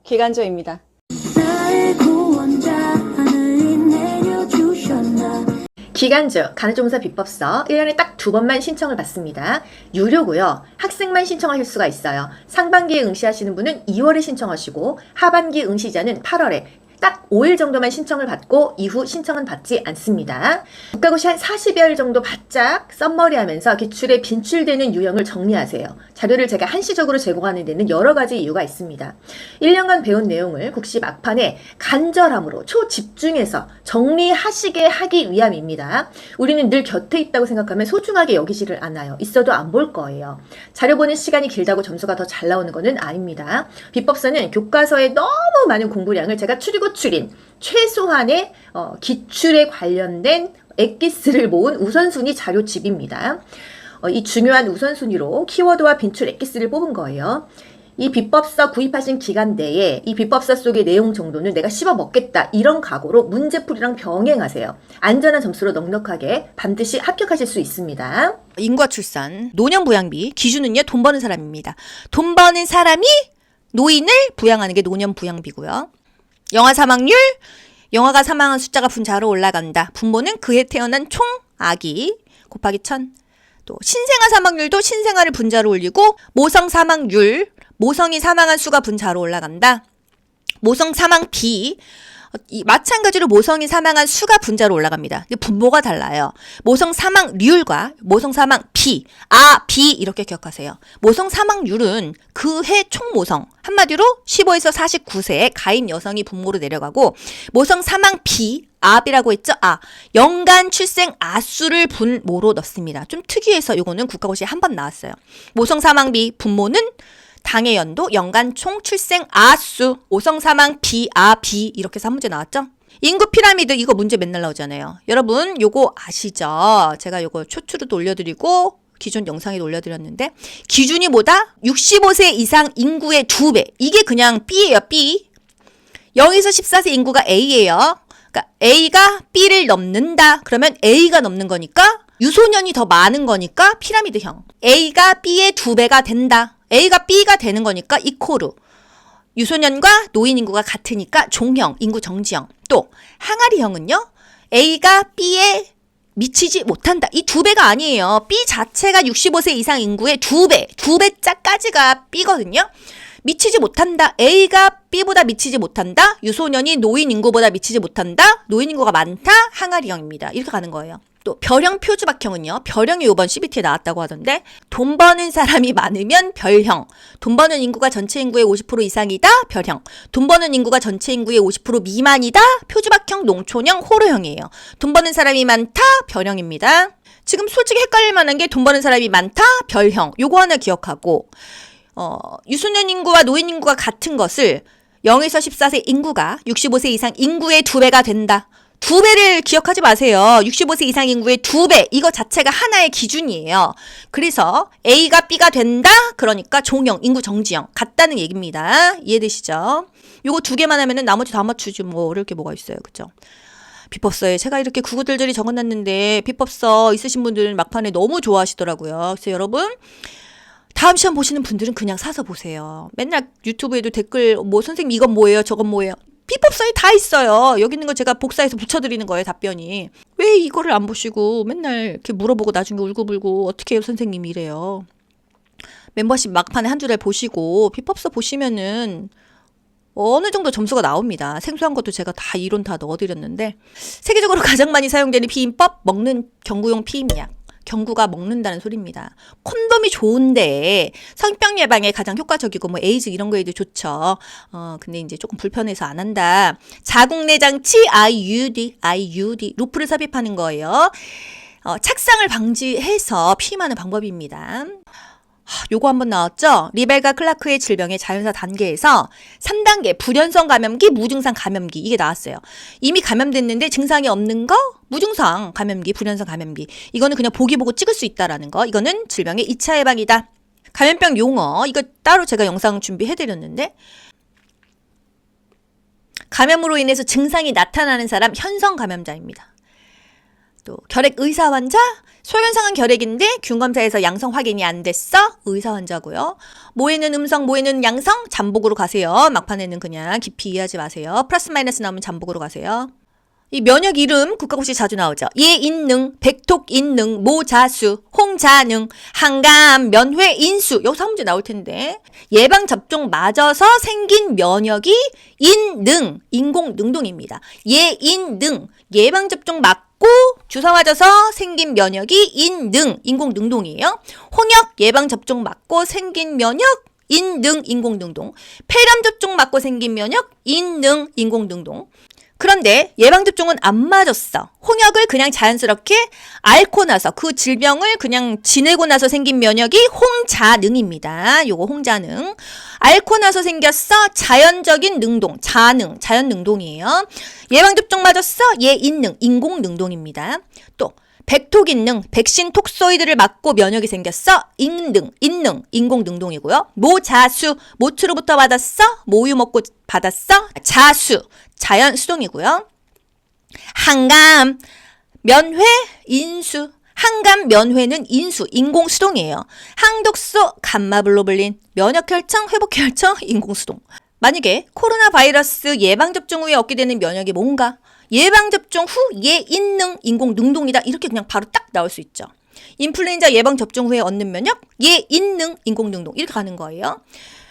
기간조입니다. 기간조, 간호조무사 비법서 1년에 딱 2번만 신청을 받습니다. 유료고요. 학생만 신청하실 수가 있어요. 상반기에 응시하시는 분은 2월에 신청하시고 하반기 응시자는 8월에 딱 5일 정도만 신청을 받고 이후 신청은 받지 않습니다. 국가고시 한 40여일 정도 바짝 썸머리하면서 기출에 빈출되는 유형을 정리하세요. 자료를 제가 한시적으로 제공하는 데는 여러 가지 이유가 있습니다. 1년간 배운 내용을 국시 막판에 간절함으로 초집중해서 정리하시게 하기 위함입니다. 우리는 늘 곁에 있다고 생각하면 소중하게 여기지를 않아요. 있어도 안 볼 거예요. 자료 보는 시간이 길다고 점수가 더 잘 나오는 것은 아닙니다. 비법서는 교과서에 너무 많은 공부량을 제가 추리고 추린 최소한의 기출에 관련된 엑기스를 모은 우선순위 자료집입니다. 이 중요한 우선순위로 키워드와 빈출 엑기스를 뽑은 거예요. 이 비법서 구입하신 기간 내에 이 비법서 속의 내용 정도는 내가 씹어 먹겠다 이런 각오로 문제풀이랑 병행하세요. 안전한 점수로 넉넉하게 반드시 합격하실 수 있습니다. 인과 출산, 노년 부양비 기준은요 돈 버는 사람입니다. 돈 버는 사람이 노인을 부양하는 게 노년 부양비고요. 영아 사망률, 영아가 사망한 숫자가 분자로 올라간다. 분모는 그해 태어난 총 아기 곱하기 1000. 또 신생아 사망률도 신생아를 분자로 올리고 모성 사망률, 모성이 사망한 수가 분자로 올라간다. 모성 사망비, 마찬가지로 모성이 사망한 수가 분자로 올라갑니다. 근데 분모가 달라요. 모성 사망률과 모성 사망비, 비 이렇게 기억하세요. 모성 사망률은 그해 총모성, 한마디로 15에서 49세의 가임 여성이 분모로 내려가고, 모성 사망비, 비라고 했죠? 연간 출생 아수를 분모로 넣습니다. 좀 특이해서 이거는 국가고시에 한 번 나왔어요. 모성 사망비 분모는 당해 연도 연간 총 출생 아수, 오성 사망 비 이렇게 해서 한 문제 나왔죠? 인구 피라미드 이거 문제 맨날 나오잖아요. 여러분 요거 아시죠? 제가 요거 초추로도 올려드리고 기존 영상에도 올려드렸는데 기준이 뭐다? 65세 이상 인구의 2배. 이게 그냥 B예요. B. 0에서 14세 인구가 A예요. 그러니까 A가 B를 넘는다. 그러면 A가 넘는 거니까 유소년이 더 많은 거니까 피라미드형. A가 B의 2배가 된다. A가 B가 되는 거니까 이코르. 유소년과 노인 인구가 같으니까 종형, 인구 정지형. 또 항아리형은요. A가 B에 미치지 못한다. 이 2배가 아니에요. B 자체가 65세 이상 인구의 2배, 2배짜까지가 B거든요. 미치지 못한다. A가 B보다 미치지 못한다. 유소년이 노인 인구보다 미치지 못한다. 노인 인구가 많다. 항아리형입니다. 이렇게 가는 거예요. 또 별형 표주박형은요. 별형이 이번 CBT에 나왔다고 하던데 돈 버는 사람이 많으면 별형. 돈 버는 인구가 전체 인구의 50% 이상이다. 별형. 돈 버는 인구가 전체 인구의 50% 미만이다. 표주박형, 농촌형, 호로형이에요. 돈 버는 사람이 많다. 별형입니다. 지금 솔직히 헷갈릴 만한 게 돈 버는 사람이 많다. 별형. 요거 하나 기억하고 유소년 인구와 노인 인구가 같은 것을 0에서 14세 인구가 65세 이상 인구의 2배가 된다. 2배를 기억하지 마세요. 65세 이상 인구의 2배. 이거 자체가 하나의 기준이에요. 그래서 A가 B가 된다? 그러니까 종형, 인구 정지형. 같다는 얘기입니다. 이해되시죠? 요거 2개만 하면은 나머지 다 맞추지 뭐 어려울 게 뭐가 있어요. 그죠? 비법서에 제가 이렇게 구구절절히 적어놨는데 비법서 있으신 분들은 막판에 너무 좋아하시더라고요. 그래서 여러분 다음 시험 보시는 분들은 그냥 사서 보세요. 맨날 유튜브에도 댓글 뭐 선생님 이건 뭐예요? 저건 뭐예요? 비법서에 다 있어요. 여기 있는 거 제가 복사해서 붙여드리는 거예요. 답변이. 왜 이거를 안 보시고 맨날 이렇게 물어보고 나중에 울고불고 어떻게 해요 선생님 이래요. 멤버십 막판에 한 줄에 보시고 비법서 보시면은 어느 정도 점수가 나옵니다. 생소한 것도 제가 다 이론 다 넣어드렸는데 세계적으로 가장 많이 사용되는 피임법 먹는 경구용 피임약. 경구가 먹는다는 소리입니다. 콘돔이 좋은데 성병 예방에 가장 효과적이고 뭐 에이즈 이런 거에도 좋죠. 근데 이제 조금 불편해서 안 한다. 자궁내장치 IUD 루프를 삽입하는 거예요. 착상을 방지해서 피임하는 방법입니다. 요거 한번 나왔죠? 리벨과 클라크의 질병의 자연사 단계에서 3단계 불연성 감염기, 무증상 감염기 이게 나왔어요. 이미 감염됐는데 증상이 없는 거 무증상 감염기, 불연성 감염기. 이거는 그냥 보기 보고 찍을 수 있다라는 거. 이거는 질병의 2차 예방이다. 감염병 용어 이거 따로 제가 영상 준비해드렸는데 감염으로 인해서 증상이 나타나는 사람 현성 감염자입니다. 또 결핵 의사 환자, 소견상은 결핵인데 균 검사에서 양성 확인이 안 됐어. 의사 환자고요. 모에는 음성, 모에는 양성, 잠복으로 가세요. 막판에는 그냥 깊이 이해하지 마세요. 플러스 마이너스 나오면 잠복으로 가세요. 이 면역 이름 국가고시 자주 나오죠. 예인능, 백톡인능, 모자수, 홍자능, 항감, 면회, 인수. 여기서 한 문제 나올 텐데. 예방접종 맞아서 생긴 면역이 인능, 인공능동입니다. 예인능, 예방접종 맞고 주사 맞아서 생긴 면역이 인능, 인공능동이에요. 홍역, 예방접종 맞고 생긴 면역, 인능, 인공능동. 폐렴 접종 맞고 생긴 면역, 인능, 인공능동. 그런데 예방접종은 안 맞았어. 홍역을 그냥 자연스럽게 앓고 나서 그 질병을 그냥 지내고 나서 생긴 면역이 홍자능입니다. 요거 홍자능. 앓고 나서 생겼어. 자연적인 능동, 자능, 자연능동이에요. 예방접종 맞았어. 예인능, 인공능동입니다. 또 백톡인능, 백신 톡소이드를 맞고 면역이 생겼어. 인능, 인공능동이고요. 모자수, 모추로부터 받았어. 모유 먹고 받았어. 자수, 자연 수동이고요. 항감, 면회, 인수. 항감, 면회는 인수, 인공 수동이에요. 항독소, 감마글로불린, 면역 혈청, 회복 혈청, 인공 수동. 만약에 코로나 바이러스 예방접종 후에 얻게 되는 면역이 뭔가? 예방접종 후 예인능, 인공능동이다. 이렇게 그냥 바로 딱 나올 수 있죠. 인플루엔자 예방접종 후에 얻는 면역, 예인능, 인공능동. 이렇게 가는 거예요.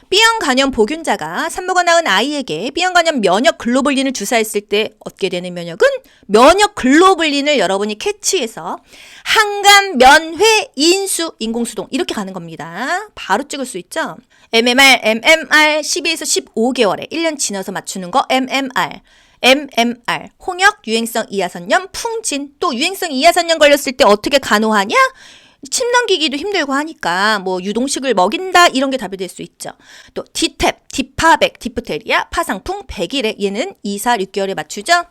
B형 간염 보균자가 산모가 낳은 아이에게 B형 간염 면역 글로불린을 주사했을 때 얻게 되는 면역은 면역 글로불린을 여러분이 캐치해서 항감, 면회, 인수, 인공수동 이렇게 가는 겁니다. 바로 찍을 수 있죠. MMR 12에서 15개월에 1년 지나서 맞추는 거 MMR. 홍역, 유행성 이하선염, 풍진. 또 유행성 이하선염 걸렸을 때 어떻게 간호하냐? 침 넘기기도 힘들고 하니까 뭐 유동식을 먹인다 이런 게 답이 될 수 있죠. 또 디탭, 디파백, 디프테리아, 파상풍, 백일에 얘는 2, 4, 6개월에 맞추죠.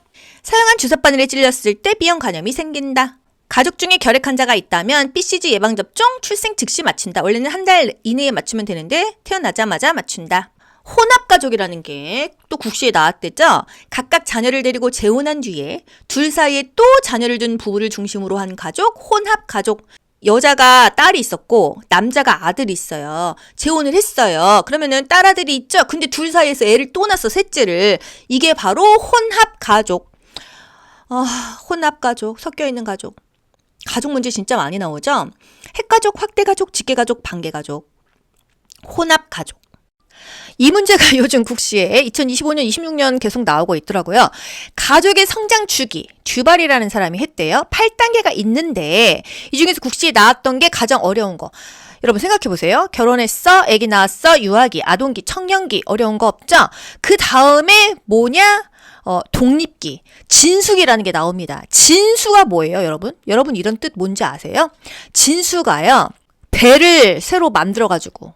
사용한 주사바늘에 찔렸을 때 B형 간염이 생긴다. 가족 중에 결핵 환자가 있다면 BCG 예방접종 출생 즉시 맞춘다. 원래는 한 달 이내에 맞추면 되는데 태어나자마자 맞춘다. 혼합가족이라는 게 또 국시에 나왔댔죠. 각각 자녀를 데리고 재혼한 뒤에 둘 사이에 또 자녀를 둔 부부를 중심으로 한 가족, 혼합가족. 여자가 딸이 있었고 남자가 아들이 있어요. 재혼을 했어요. 그러면은 딸아들이 있죠. 근데 둘 사이에서 애를 또 낳았어. 셋째를. 이게 바로 혼합가족. 혼합가족, 섞여있는 가족. 가족 문제 진짜 많이 나오죠. 핵가족, 확대가족, 직계가족, 반계가족. 혼합가족. 이 문제가 요즘 국시에 2025년, 26년 계속 나오고 있더라고요. 가족의 성장 주기, 듀발이라는 사람이 했대요. 8단계가 있는데 이 중에서 국시에 나왔던 게 가장 어려운 거. 여러분 생각해보세요. 결혼했어, 아기 낳았어, 유아기, 아동기, 청년기 어려운 거 없죠? 그 다음에 뭐냐? 독립기, 진수기라는 게 나옵니다. 진수가 뭐예요, 여러분? 여러분 이런 뜻 뭔지 아세요? 진수가요. 배를 새로 만들어가지고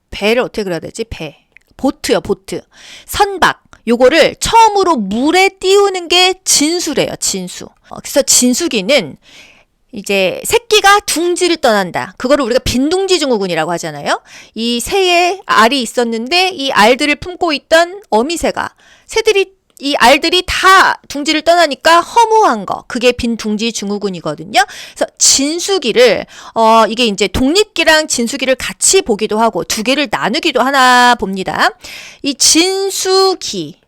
배를 어떻게 그려야 되지? 배. 보트요, 보트. 선박. 요거를 처음으로 물에 띄우는 게 진수래요, 진수. 그래서 진수기는 이제 새끼가 둥지를 떠난다. 그거를 우리가 빈둥지 증후군이라고 하잖아요. 이 새의 알이 있었는데 이 알들을 품고 있던 어미새가 이 알들이 다 둥지를 떠나니까 허무한 거. 그게 빈둥지 증후군이거든요. 그래서 진수기를 이게 이제 독립기랑 진수기를 같이 보기도 하고 두 개를 나누기도 하나 봅니다. 이 진수기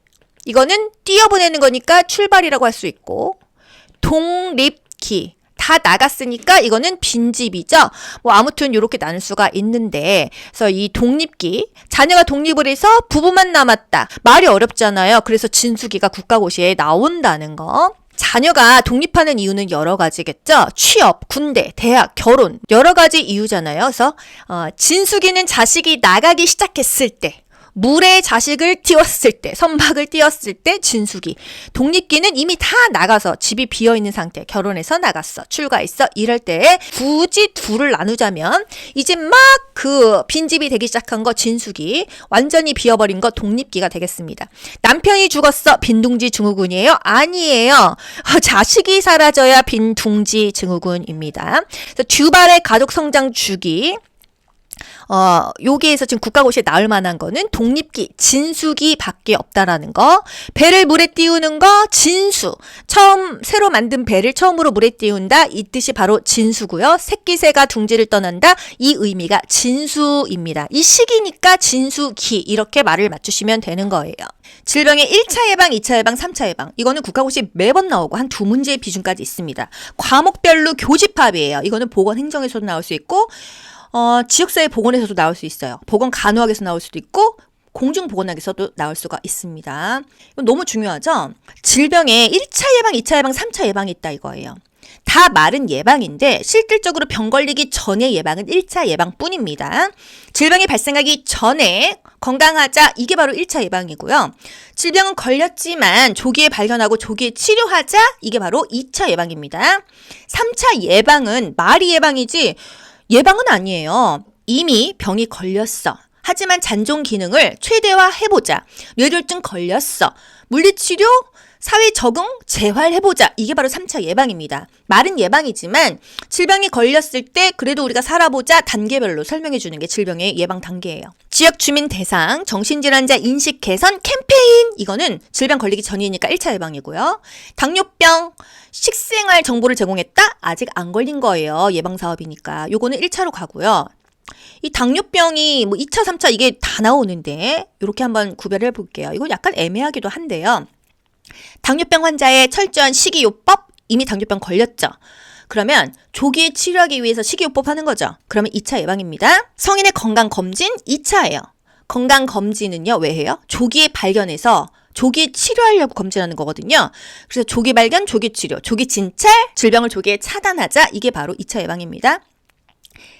이거는 띄어보내는 거니까 출발이라고 할 수 있고 독립기 다 나갔으니까 이거는 빈집이죠. 뭐 아무튼 이렇게 나눌 수가 있는데 그래서 이 독립기 자녀가 독립을 해서 부부만 남았다. 말이 어렵잖아요. 그래서 진수기가 국가고시에 나온다는 거. 자녀가 독립하는 이유는 여러 가지겠죠. 취업, 군대, 대학, 결혼 여러 가지 이유잖아요. 그래서 진수기는 자식이 나가기 시작했을 때 물에 자식을 띄웠을 때, 선박을 띄웠을 때 진수기. 독립기는 이미 다 나가서 집이 비어있는 상태, 결혼해서 나갔어, 출가했어, 이럴 때 굳이 둘을 나누자면 이제 막 그 빈집이 되기 시작한 거 진수기, 완전히 비어버린 거 독립기가 되겠습니다. 남편이 죽었어, 빈둥지 증후군이에요? 아니에요. 자식이 사라져야 빈둥지 증후군입니다. 그래서 듀발의 가족 성장 주기. 여기에서 지금 국가고시에 나올 만한 거는 독립기, 진수기 밖에 없다라는 거. 배를 물에 띄우는 거, 진수. 새로 만든 배를 처음으로 물에 띄운다. 이 뜻이 바로 진수고요. 새끼새가 둥지를 떠난다. 이 의미가 진수입니다. 이 시기니까 진수기. 이렇게 말을 맞추시면 되는 거예요. 질병의 1차 예방, 2차 예방, 3차 예방. 이거는 국가고시 매번 나오고 한 2문제의 비중까지 있습니다. 과목별로 교집합이에요. 이거는 보건행정에서도 나올 수 있고 지역사회 보건에서도 나올 수 있어요. 보건간호학에서 나올 수도 있고 공중보건학에서도 나올 수가 있습니다. 이건 너무 중요하죠? 질병에 1차 예방, 2차 예방, 3차 예방이 있다 이거예요. 다 말은 예방인데 실질적으로 병 걸리기 전의 예방은 1차 예방뿐입니다. 질병이 발생하기 전에 건강하자 이게 바로 1차 예방이고요. 질병은 걸렸지만 조기에 발견하고 조기에 치료하자 이게 바로 2차 예방입니다. 3차 예방은 말이 예방이지 예방은 아니에요. 이미 병이 걸렸어. 하지만 잔존 기능을 최대화해보자. 뇌졸중 걸렸어. 물리치료, 사회 적응, 재활해보자. 이게 바로 3차 예방입니다. 말은 예방이지만 질병이 걸렸을 때 그래도 우리가 살아보자 단계별로 설명해주는 게 질병의 예방 단계예요. 지역 주민 대상, 정신질환자 인식 개선 캠페인. 이거는 질병 걸리기 전이니까 1차 예방이고요. 당뇨병, 식생활 정보를 제공했다? 아직 안 걸린 거예요. 예방사업이니까. 요거는 1차로 가고요. 이 당뇨병이 뭐 2차, 3차 이게 다 나오는데 이렇게 한번 구별해 볼게요. 이거 약간 애매하기도 한데요. 당뇨병 환자의 철저한 식이요법, 이미 당뇨병 걸렸죠. 그러면 조기에 치료하기 위해서 식이요법 하는 거죠. 그러면 2차 예방입니다. 성인의 건강검진 2차예요. 건강검진은요, 왜 해요? 조기에 발견해서 조기에 치료하려고 검진하는 거거든요. 그래서 조기 발견, 조기 치료, 조기 진찰, 질병을 조기에 차단하자. 이게 바로 2차 예방입니다.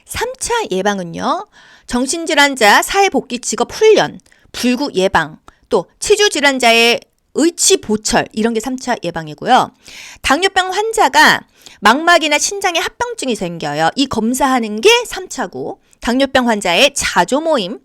3차 예방은요. 정신질환자 사회복귀 직업 훈련, 불구 예방, 또 치주질환자의 의치 보철 이런 게 3차 예방이고요. 당뇨병 환자가 망막이나 신장에 합병증이 생겨요. 이 검사하는 게 3차고 당뇨병 환자의 자조 모임,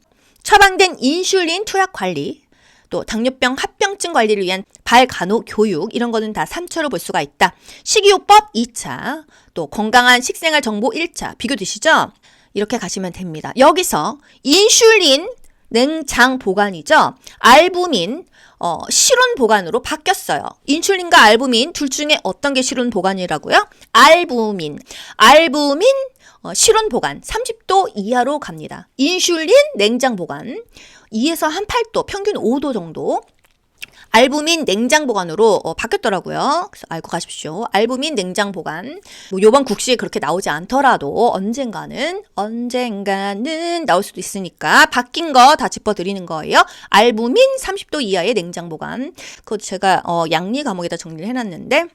처방된 인슐린 투약 관리, 또 당뇨병 합병증 관리를 위한 발간호 교육 이런 거는 다 3차로 볼 수가 있다. 식이요법 2차, 또 건강한 식생활 정보 1차 비교되시죠? 이렇게 가시면 됩니다. 여기서 인슐린 냉장 보관이죠. 알부민 실온 보관으로 바뀌었어요. 인슐린과 알부민 둘 중에 어떤 게 실온 보관이라고요? 알부민 실온 보관 30도 이하로 갑니다. 인슐린 냉장 보관 2에서 한 8도 평균 5도 정도 알부민 냉장 보관으로 바뀌었더라고요. 그래서 알고 가십시오. 알부민 냉장 보관. 뭐 요번 국시에 그렇게 나오지 않더라도 언젠가는 나올 수도 있으니까 바뀐 거 다 짚어드리는 거예요. 알부민 30도 이하의 냉장 보관. 그거 제가 양리 과목에다 정리를 해놨는데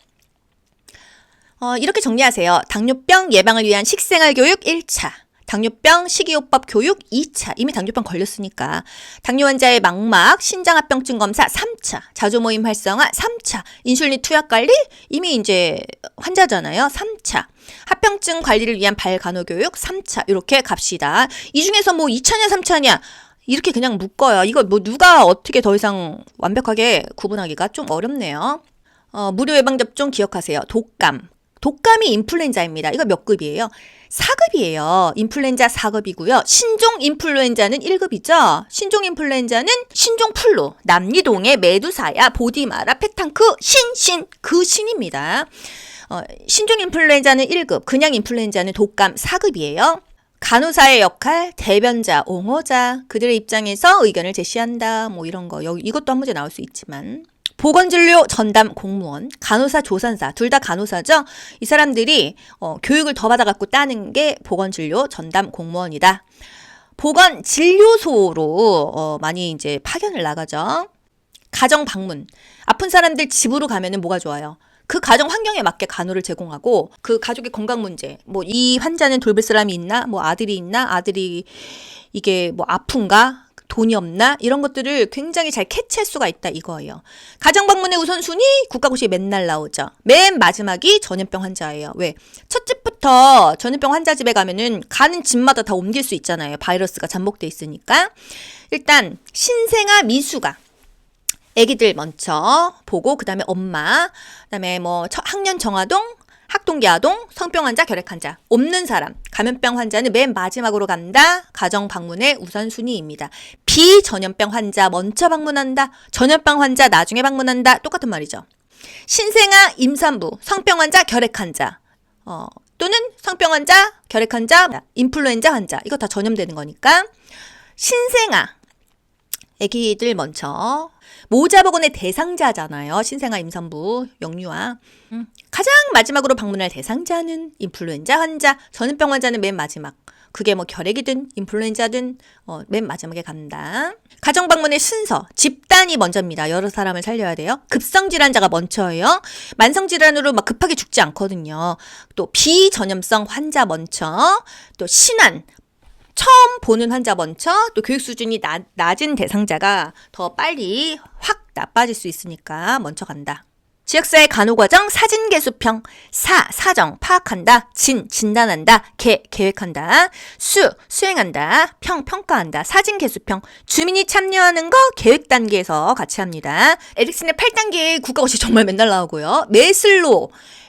이렇게 정리하세요. 당뇨병 예방을 위한 식생활 교육 1차. 당뇨병 식이요법 교육 2차. 이미 당뇨병 걸렸으니까. 당뇨 환자의 망막, 신장합병증 검사 3차. 자조모임 활성화 3차. 인슐린 투약 관리 이미 이제 환자잖아요. 3차. 합병증 관리를 위한 발간호 교육 3차. 이렇게 갑시다. 이 중에서 뭐 2차냐 3차냐 이렇게 그냥 묶어요. 이거 뭐 누가 어떻게 더 이상 완벽하게 구분하기가 좀 어렵네요. 무료 예방접종 기억하세요. 독감이 인플루엔자입니다. 이거 몇 급이에요? 4급이에요. 인플루엔자 4급이고요. 신종 인플루엔자는 1급이죠. 신종 인플루엔자는 신종플루, 남리동의 메두사야, 보디마라, 페탄크, 그 신입니다. 신종 인플루엔자는 1급, 그냥 인플루엔자는 독감 4급이에요. 간호사의 역할, 대변자, 옹호자, 그들의 입장에서 의견을 제시한다. 뭐 이런 거. 이것도 한 문제 나올 수 있지만. 보건진료 전담 공무원, 간호사 조산사, 둘 다 간호사죠? 이 사람들이 교육을 더 받아갖고 따는 게 보건진료 전담 공무원이다. 보건진료소로 많이 이제 파견을 나가죠. 가정 방문, 아픈 사람들 집으로 가면은 뭐가 좋아요? 그 가정 환경에 맞게 간호를 제공하고 그 가족의 건강 문제, 뭐 이 환자는 돌볼 사람이 있나? 뭐 아들이 있나? 아들이 이게 뭐 아픈가? 돈이 없나? 이런 것들을 굉장히 잘 캐치할 수가 있다 이거예요. 가정방문의 우선순위 국가고시에 맨날 나오죠. 맨 마지막이 전염병 환자예요. 왜? 첫 집부터 전염병 환자 집에 가면은 가는 집마다 다 옮길 수 있잖아요. 바이러스가 잠복돼 있으니까. 일단 신생아 미수가 아기들 먼저 보고 그다음에 엄마, 그다음에 뭐 학년 정화동, 학동기 아동, 성병 환자, 결핵 환자, 없는 사람, 감염병 환자는 맨 마지막으로 간다. 가정 방문의 우선순위입니다. 비전염병 환자 먼저 방문한다. 전염병 환자 나중에 방문한다. 똑같은 말이죠. 신생아, 임산부, 성병 환자, 결핵 환자, 또는 성병 환자, 결핵 환자, 인플루엔자 환자, 이거 다 전염되는 거니까 신생아, 애기들 먼저. 모자보건의 대상자잖아요. 신생아, 임산부, 영유아. 가장 마지막으로 방문할 대상자는 인플루엔자 환자, 전염병 환자는 맨 마지막. 그게 뭐 결핵이든 인플루엔자든 맨 마지막에 간다. 가정 방문의 순서, 집단이 먼저입니다. 여러 사람을 살려야 돼요. 급성질환자가 먼저예요. 만성질환으로 막 급하게 죽지 않거든요. 또 비전염성 환자 먼저, 또 신환, 처음 보는 환자 먼저, 또 교육 수준이 낮은 대상자가 더 빨리 확 나빠질 수 있으니까 먼저 간다. 지역사회 간호과정 사진개수평. 사정 파악한다. 진단한다. 계획한다. 수행한다. 평가한다. 사진개수평. 주민이 참여하는 거 계획 단계에서 같이 합니다. 에릭슨의 8단계의 국가고시 정말 맨날 나오고요.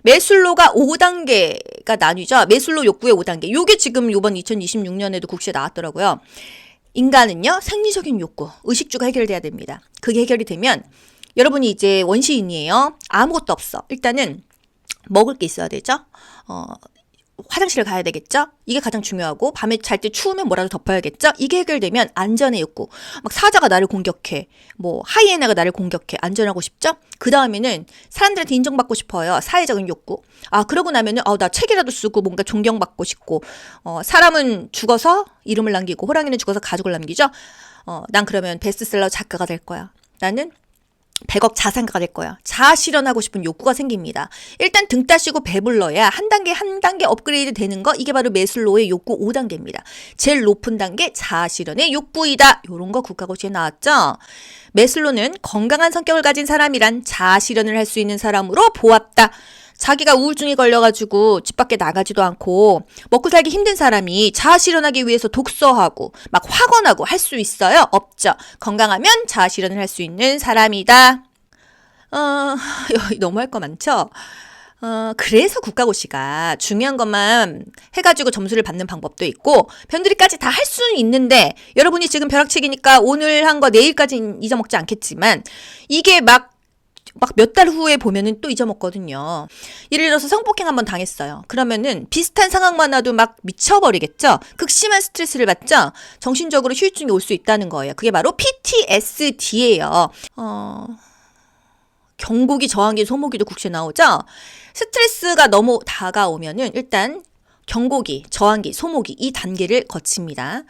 매슬로가 5단계가 나뉘죠. 매슬로 욕구의 5단계. 요게 지금 요번 2026년에도 국시에 나왔더라고요. 인간은요, 생리적인 욕구, 의식주가 해결돼야 됩니다. 그게 해결이 되면 여러분이 이제 원시인이에요. 아무것도 없어. 일단은 먹을 게 있어야 되죠. 화장실을 가야 되겠죠. 이게 가장 중요하고, 밤에 잘 때 추우면 뭐라도 덮어야겠죠. 이게 해결되면 안전의 욕구. 막 사자가 나를 공격해, 뭐 하이에나가 나를 공격해. 안전하고 싶죠. 그 다음에는 사람들한테 인정받고 싶어요. 사회적인 욕구. 그러고 나면은 나 책이라도 쓰고 뭔가 존경받고 싶고, 사람은 죽어서 이름을 남기고 호랑이는 죽어서 가족을 남기죠. 난 그러면 베스트셀러 작가가 될 거야. 나는 100억 자산가가 될 거야. 자아실현하고 싶은 욕구가 생깁니다. 일단 등 따시고 배불러야 한 단계 업그레이드 되는 거, 이게 바로 매슬로우의 욕구 5단계입니다. 제일 높은 단계 자아실현의 욕구이다. 요런 거 국가고시에 나왔죠. 매슬로우는 건강한 성격을 가진 사람이란 자아실현을 할 수 있는 사람으로 보았다. 자기가 우울증에 걸려가지고 집 밖에 나가지도 않고 먹고 살기 힘든 사람이 자아실현하기 위해서 독서하고 막 학원하고 할 수 있어요? 없죠. 건강하면 자아실현을 할 수 있는 사람이다. 너무 할 거 많죠? 그래서 국가고시가 중요한 것만 해가지고 점수를 받는 방법도 있고 변두리까지 다 할 수는 있는데, 여러분이 지금 벼락치기니까 오늘 한 거 내일까지 잊어먹지 않겠지만 이게 막 몇 달 후에 보면은 또 잊어먹거든요. 예를 들어서 성폭행 한번 당했어요. 그러면은 비슷한 상황만 와도 막 미쳐버리겠죠? 극심한 스트레스를 받죠? 정신적으로 후유증이 올 수 있다는 거예요. 그게 바로 PTSD예요. 경고기, 저항기, 소모기도 국시에 나오죠? 스트레스가 너무 다가오면은 일단 경고기, 저항기, 소모기 이 단계를 거칩니다.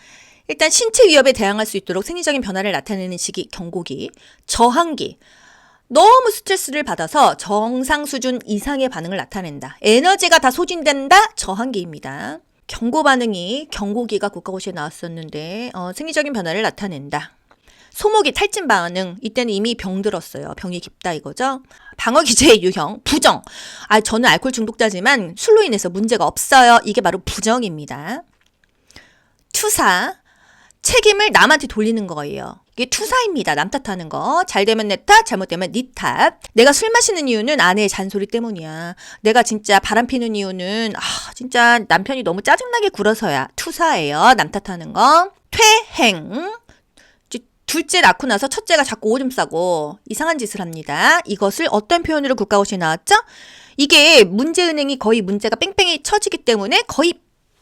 일단 신체 위협에 대항할 수 있도록 생리적인 변화를 나타내는 시기 경고기, 저항기. 너무 스트레스를 받아서 정상 수준 이상의 반응을 나타낸다. 에너지가 다 소진된다. 저항기입니다. 경고 반응이 경고기가 국가고시에 나왔었는데 생리적인 변화를 나타낸다. 소모기 탈진 반응. 이때는 이미 병들었어요. 병이 깊다 이거죠. 방어 기제의 유형. 부정. 저는 알코올 중독자지만 술로 인해서 문제가 없어요. 이게 바로 부정입니다. 투사. 책임을 남한테 돌리는 거예요. 이게 투사입니다. 남 탓하는 거. 잘 되면 내 탓, 잘못되면 네 탓. 내가 술 마시는 이유는 아내의 잔소리 때문이야. 내가 진짜 바람 피는 이유는 진짜 남편이 너무 짜증나게 굴어서야. 투사예요. 남 탓하는 거. 퇴행. 둘째 낳고 나서 첫째가 자꾸 오줌 싸고 이상한 짓을 합니다. 이것을 어떤 표현으로 국가고시에 나왔죠? 이게 문제은행이 거의 문제가 뺑뺑이 쳐지기 때문에 거의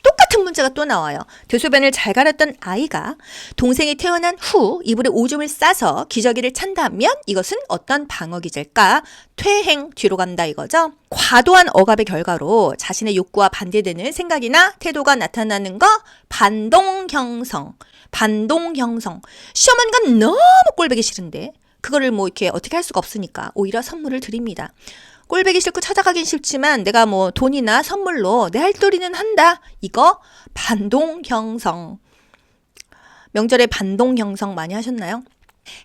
똑같은 문제가 또 나와요. 대소변을 잘 가렸던 아이가 동생이 태어난 후 이불에 오줌을 싸서 기저귀를 찬다면 이것은 어떤 방어 기제일까? 퇴행, 뒤로 간다 이거죠. 과도한 억압의 결과로 자신의 욕구와 반대되는 생각이나 태도가 나타나는 거 반동 형성. 시어머니가 너무 꼴보기 싫은데 그거를 뭐 이렇게 어떻게 할 수가 없으니까 오히려 선물을 드립니다. 꼴보기 싫고 찾아가긴 싫지만 내가 뭐 돈이나 선물로 내 할도리는 한다. 이거 반동 형성. 명절에 반동 형성 많이 하셨나요?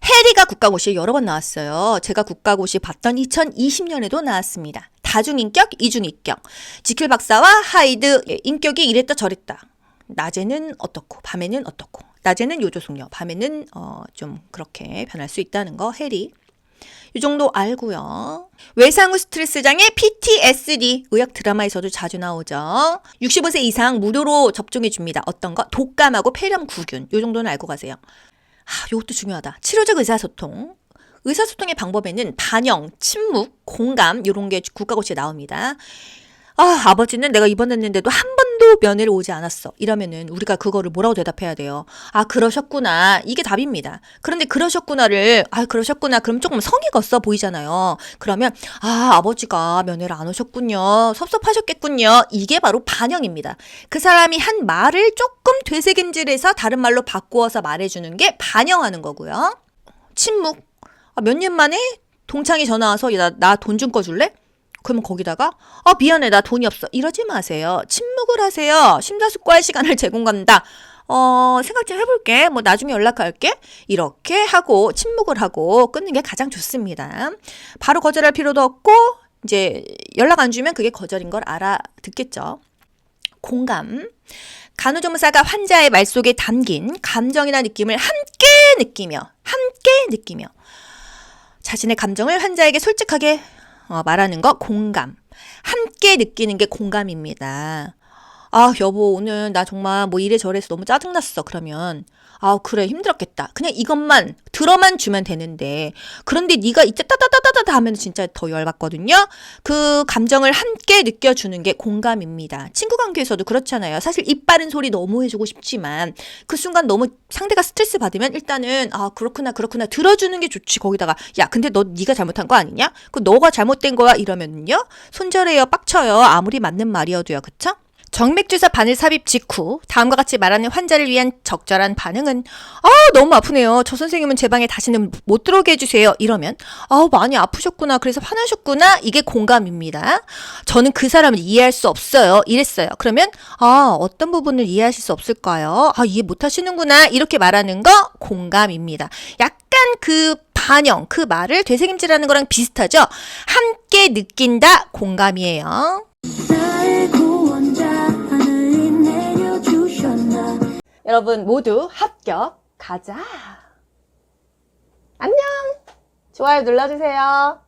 해리가 국가고시에 여러 번 나왔어요. 제가 국가고시 봤던 2020년에도 나왔습니다. 다중인격, 이중인격. 지킬 박사와 하이드 인격이 이랬다 저랬다. 낮에는 어떻고 밤에는 어떻고. 낮에는 요조숙녀, 밤에는 좀 그렇게 변할 수 있다는 거. 해리. 이 정도 알고요. 외상 후 스트레스 장애 PTSD 의학 드라마에서도 자주 나오죠. 65세 이상 무료로 접종해 줍니다. 어떤 거? 독감하고 폐렴구균. 이 정도는 알고 가세요. 이것도 중요하다. 치료적 의사소통. 의사소통의 방법에는 반영, 침묵, 공감 이런 게 국가고시에 나옵니다. 아버지는 내가 입원했는데도 한 번도 면회를 오지 않았어. 이러면은 우리가 그거를 뭐라고 대답해야 돼요? 그러셨구나. 이게 답입니다. 그런데 그러셨구나를 그러셨구나. 그럼 조금 성의가 없어 보이잖아요. 그러면 아버지가 면회를 안 오셨군요. 섭섭하셨겠군요. 이게 바로 반영입니다. 그 사람이 한 말을 조금 되새김질해서 다른 말로 바꾸어서 말해주는 게 반영하는 거고요. 침묵. 몇 년 만에 동창이 전화 와서 나 돈 좀 꺼줄래? 그러면 거기다가 미안해 나 돈이 없어 이러지 마세요. 침묵을 하세요. 심사숙고할 시간을 제공한다. 생각 좀 해볼게. 뭐 나중에 연락할게. 이렇게 하고 침묵을 하고 끊는 게 가장 좋습니다. 바로 거절할 필요도 없고 이제 연락 안 주면 그게 거절인 걸 알아듣겠죠. 공감. 간호조무사가 환자의 말 속에 담긴 감정이나 느낌을 함께 느끼며 자신의 감정을 환자에게 솔직하게 말하는 거 공감. 함께 느끼는 게 공감입니다. 여보 오늘 나 정말 뭐 이래저래서 너무 짜증났어. 그러면 그래 힘들었겠다. 그냥 이것만 들어만 주면 되는데 그런데 네가 이제 따다다다다 하면 진짜 더 열받거든요. 그 감정을 함께 느껴주는 게 공감입니다. 친구 관계에서도 그렇잖아요. 사실 입 바른 소리 너무 해주고 싶지만 그 순간 너무 상대가 스트레스 받으면 일단은 그렇구나 들어주는 게 좋지. 거기다가 야 근데 네가 잘못한 거 아니냐? 그 너가 잘못된 거야 이러면요 손절해요 빡쳐요. 아무리 맞는 말이어도요. 그쵸? 정맥주사 바늘 삽입 직후 다음과 같이 말하는 환자를 위한 적절한 반응은 너무 아프네요. 저 선생님은 제 방에 다시는 못 들어오게 해주세요. 이러면 많이 아프셨구나. 그래서 화나셨구나. 이게 공감입니다. 저는 그 사람을 이해할 수 없어요. 이랬어요. 그러면 어떤 부분을 이해하실 수 없을까요? 이해 못 하시는구나. 이렇게 말하는 거 공감입니다. 약간 그 반영, 그 말을 되새김질하는 거랑 비슷하죠? 함께 느낀다 공감이에요. 여러분 모두 합격 가자. 안녕. 좋아요 눌러주세요.